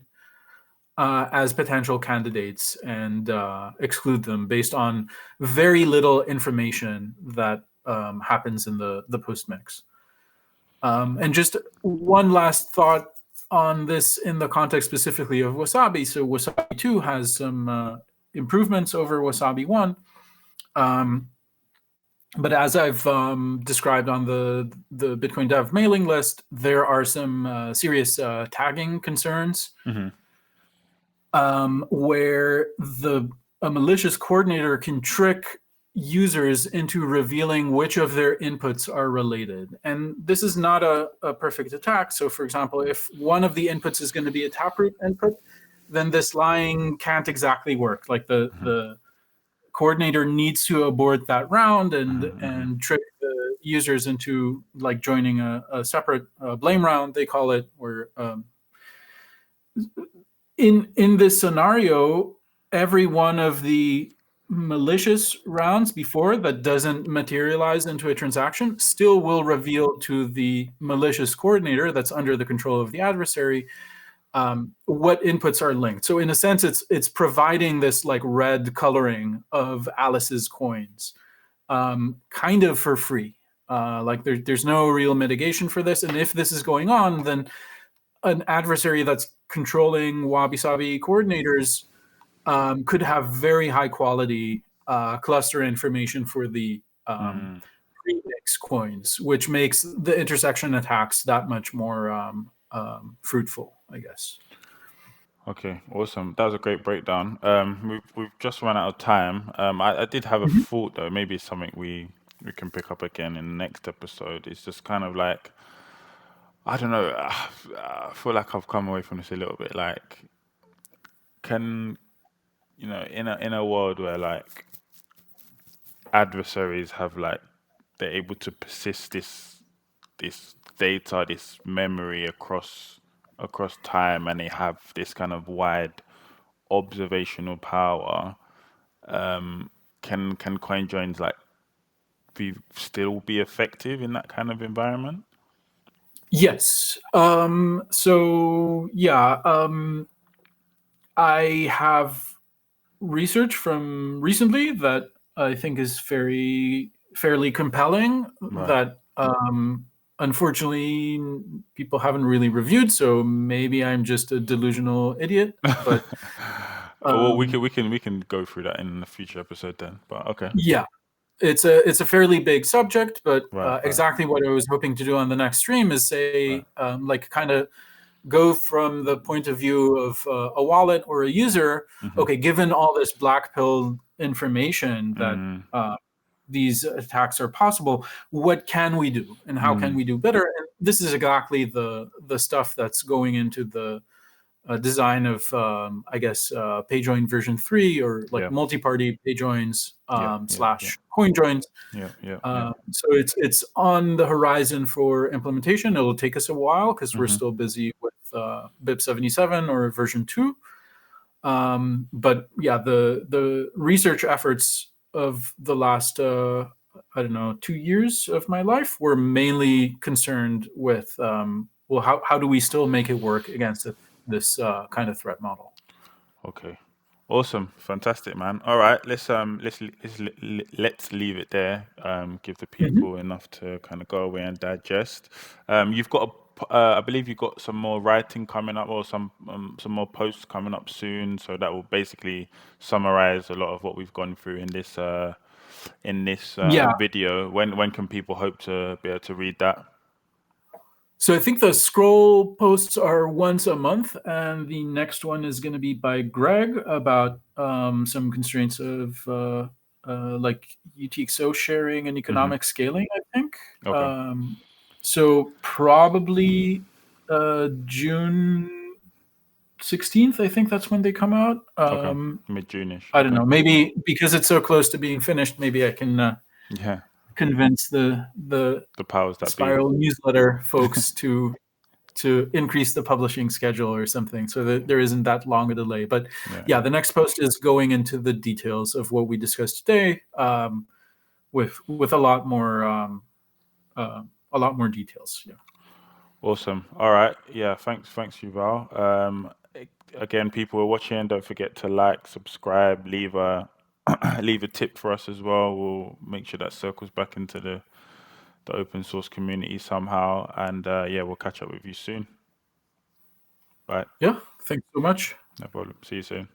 as potential candidates and exclude them based on very little information that happens in the post-mix. And just one last thought on this in the context specifically of Wasabi. So Wasabi 2 has some improvements over Wasabi 1. But as I've described on the Bitcoin Dev mailing list, there are some serious tagging concerns where a malicious coordinator can trick users into revealing which of their inputs are related. And this is not a perfect attack. So for example, if one of the inputs is going to be a taproot input, then this lying can't exactly work. Like the coordinator needs to abort that round and trick the users into like joining a separate blame round, they call it, where in this scenario, every one of the malicious rounds before that doesn't materialize into a transaction still will reveal to the malicious coordinator that's under the control of the adversary what inputs are linked. So in a sense, it's providing this like red coloring of Alice's coins, kind of for free. Like there's no real mitigation for this. And if this is going on, then an adversary that's controlling wabi-sabi coordinators could have very high quality cluster information for the pre-mix coins, which makes the intersection attacks that much more fruitful, I guess. Okay, awesome. That was a great breakdown. We've just run out of time. I did have a Mhm. thought though. Maybe it's something we can pick up again in the next episode. It's just kind of like, I don't know. I feel like I've come away from this a little bit. Like, can in a world where like adversaries have like they're able to persist this data, this memory across time, and they have this kind of wide observational power. Can coin joins like be still be effective in that kind of environment? Yes. So yeah, I have research from recently that I think is fairly compelling Right. that unfortunately people haven't really reviewed. So maybe I'm just a delusional idiot. But Well, we um, can we can we can go through that in a future episode then. But okay. yeah, it's a fairly big subject. But Right. Right. exactly what I was hoping to do on the next stream is Right. say like kind of go from the point of view of a wallet or a user. Mm-hmm. Okay, given all this black pill information that Mm, uh, these attacks are possible, what can we do and how can mm, we do better? And this is exactly the stuff that's going into the design of I guess PayJoin version 3 or like yeah. multi-party PayJoins Yeah. Yeah. Yeah. slash CoinJoins. Yeah. Yeah. Yeah. So it's on the horizon for implementation. It'll take us a while because we're Mm-hmm. still busy with BIP 77 or version 2. But yeah, the research efforts of the last I don't know 2 years of my life were mainly concerned with well, how do we still make it work against this kind of threat model? Okay. Awesome. Fantastic, man. All right. Let's leave it there. Give the Mhm. people enough to kind of go away and digest. You've got I believe you've got some more writing coming up or some more posts coming up soon. So that will basically summarize a lot of what we've gone through in this Yeah. video. When can people hope to be able to read that? So I think the scroll posts are once a month, and the next one is going to be by Greg about some constraints of like UTXO sharing and Hmm. economic scaling, I think. Okay. So probably June 16th, I think that's when they come out. Okay. Mid-June-ish. I don't Okay. know. Maybe because it's so close to being finished, maybe I can Yeah. convince the The powers that be. Spiral newsletter folks to increase the publishing schedule or something so that there isn't that long a delay. But Yeah. yeah, Yeah. the next post is going into the details of what we discussed today, with a lot more details. Yeah. Awesome. All right. Yeah. Thanks, Yuval. Again, people who are watching, don't forget to like, subscribe, leave a leave a tip for us as well. We'll make sure that circles back into the open source community somehow. And yeah, we'll catch up with you soon. Bye. Yeah. Thanks so much. No problem. See you soon.